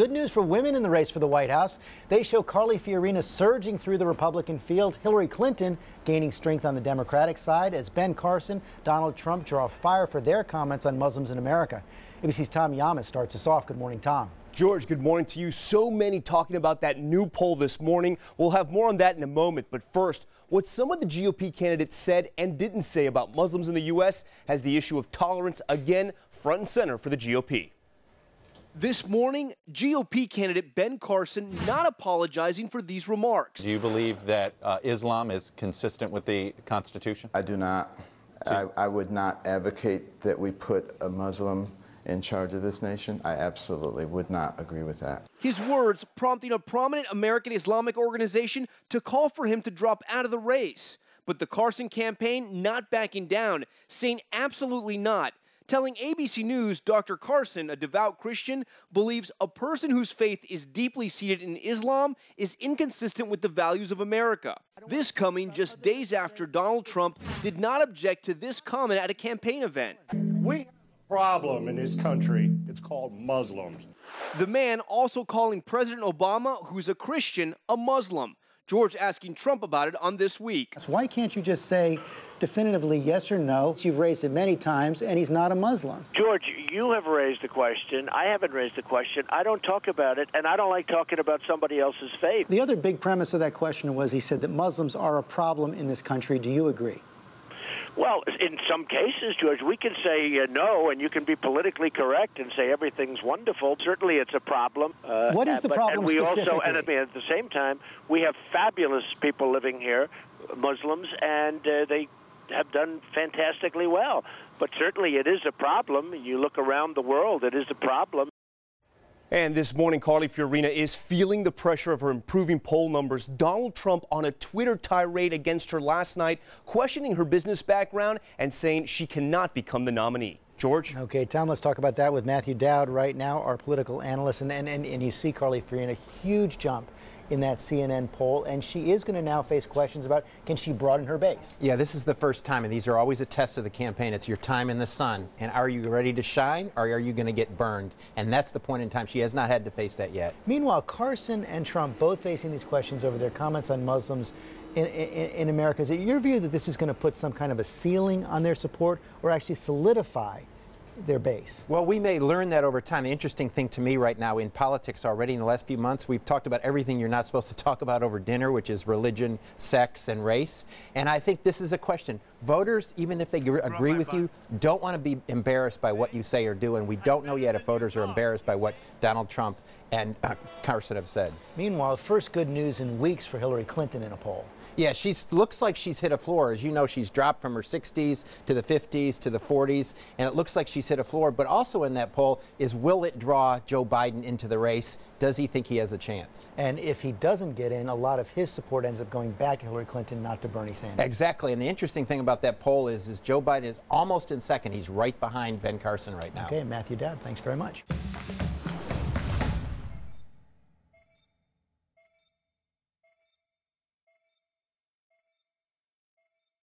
Good news for women in the race for the White House. They show Carly Fiorina surging through the Republican field, Hillary Clinton gaining strength on the Democratic side as Ben Carson, Donald Trump draw fire for their comments on Muslims in America. ABC's Tom Yamas starts us off. Good morning, Tom. George, good morning to you. So many talking about that new poll this morning. We'll have more on that in a moment. But first, what some of the GOP candidates said and didn't say about Muslims in the U.S. has the issue of tolerance again front and center for the GOP. This morning, GOP candidate Ben Carson not apologizing for these remarks. Do you believe that Islam is consistent with the Constitution? I do not. I would not advocate that we put a Muslim in charge of this nation. I absolutely would not agree with that. His words prompting a prominent American Islamic organization to call for him to drop out of the race. But the Carson campaign not backing down, saying absolutely not. Telling ABC News Dr. Carson, a devout Christian, believes a person whose faith is deeply seated in Islam is inconsistent with the values of America. This coming just days after Donald Trump did not object to this comment at a campaign event. We problem in this country. It's called Muslims. The man also calling President Obama, who's a Christian, a Muslim. George asking Trump about it on This Week. So why can't you just say definitively yes or no? You've raised it many times, and he's not a Muslim. George, you have raised the question. I haven't raised the question. I don't talk about it, and I don't like talking about somebody else's faith. The other big premise of that question was he said that Muslims are a problem in this country. Do you agree? Well, in some cases, George, we can say no, and you can be politically correct and say everything's wonderful. Certainly, it's a problem. What is the problem and we specifically? Also, and I mean, at the same time, we have fabulous people living here, Muslims, and they have done fantastically well. But certainly, it is a problem. You look around the world, it is a problem. And this morning, Carly Fiorina is feeling the pressure of her improving poll numbers. Donald Trump on a Twitter tirade against her last night, questioning her business background and saying she cannot become the nominee. George? Okay, Tom, let's talk about that with Matthew Dowd right now, our political analyst. And you see Carly Fiorina, huge jump in that CNN poll, and she is going to now face questions about can she broaden her base? Yeah, this is the first time, and these are always a test of the campaign. It's your time in the sun, and are you ready to shine, or are you going to get burned? And that's the point in time. She has not had to face that yet. Meanwhile, Carson and Trump both facing these questions over their comments on Muslims in America. Is it your view that this is going to put some kind of a ceiling on their support or actually solidify their base? Well, we may learn that over time. The interesting thing to me right now in politics already in the last few months, we've talked about everything you're not supposed to talk about over dinner, which is religion, sex, and race. And I think this is a question. Voters, even if they agree with you, don't want to be embarrassed by what you say or do. And we don't know yet if voters are embarrassed by what Donald Trump and Carson have said. Meanwhile, first good news in weeks for Hillary Clinton in a poll. Yeah, she looks like she's hit a floor. As you know, she's dropped from her 60s to the 50s to the 40s, and it looks like she's hit a floor. But also in that poll is, will it draw Joe Biden into the race? Does he think he has a chance? And if he doesn't get in, a lot of his support ends up going back to Hillary Clinton, not to Bernie Sanders. Exactly, and the interesting thing about that poll is Joe Biden is almost in second. He's right behind Ben Carson right now. Okay, Matthew Dowd, thanks very much.